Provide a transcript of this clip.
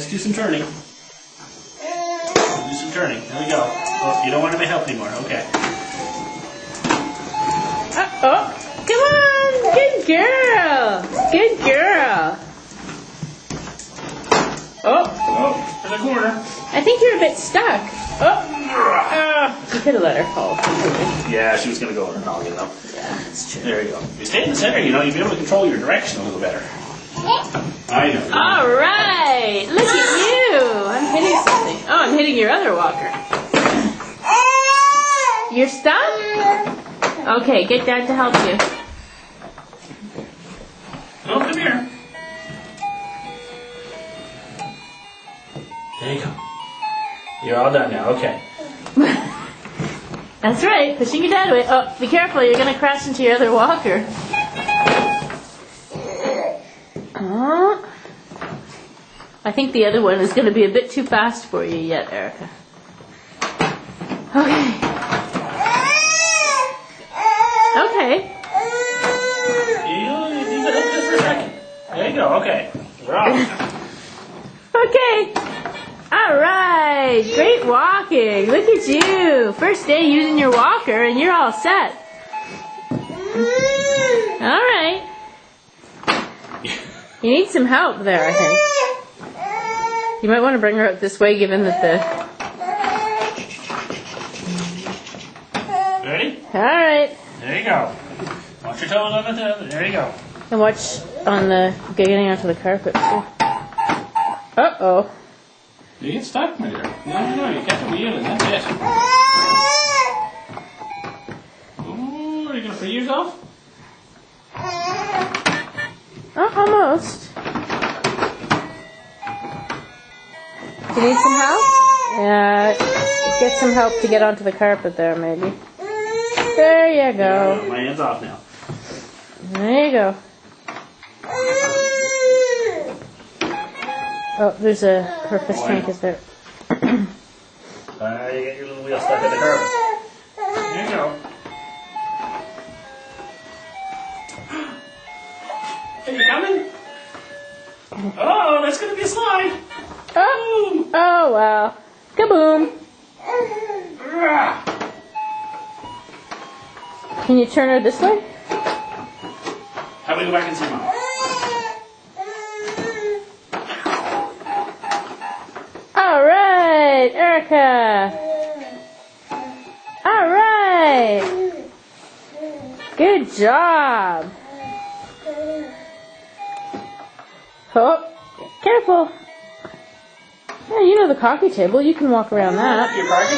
Let's do some turning. Do some turning. There we go. Oh, you don't want my help anymore. Okay. Oh, come on. Good girl. Good girl. Oh, in the corner. I think you're a bit stuck. Oh, you could have let her fall. Yeah, she was going to go on her noggin though. Yeah, that's true. There you go. If you stay in the center, you'll be able to control your direction a little better. I know. All right, look at you. I'm hitting something. Oh, I'm hitting your other walker. You're stuck? Okay, get Dad to help you. Oh, come here. There you go. You're all done now. Okay. That's right, pushing your dad away. Oh, be careful, you're going to crash into your other walker. I think the other one is going to be a bit too fast for you yet, Erica. Okay. Okay. You got up just for a second. There you go. Okay. We're off. Okay. All right. Great walking. Look at you. First day using your walker and you're all set. All right. You need some help there, I think. You might want to bring her up this way, given that the... Ready? All right. There you go. Watch your toes on the toe. There you go. And watch on the getting onto the carpet, too. Uh-oh. You get stuck, my dear. No. You catch a wheel and that's it. Ooh, are you going to free yourself? Oh, almost. Do you need some help? Yeah, get some help to get onto the carpet there, maybe. There you go. My hand's off now. There you go. Oh, there's a... her fish tank is there. You get your little wheel stuck in the carpet. There you go. Are you coming? Oh, that's going to be a slide. Oh, oh wow. Kaboom. Can you turn her this way? How about we go back and see Mom? All right, Erica. All right. Good job. Oh, careful. Yeah, you know the coffee table. You can walk around that. You're parking?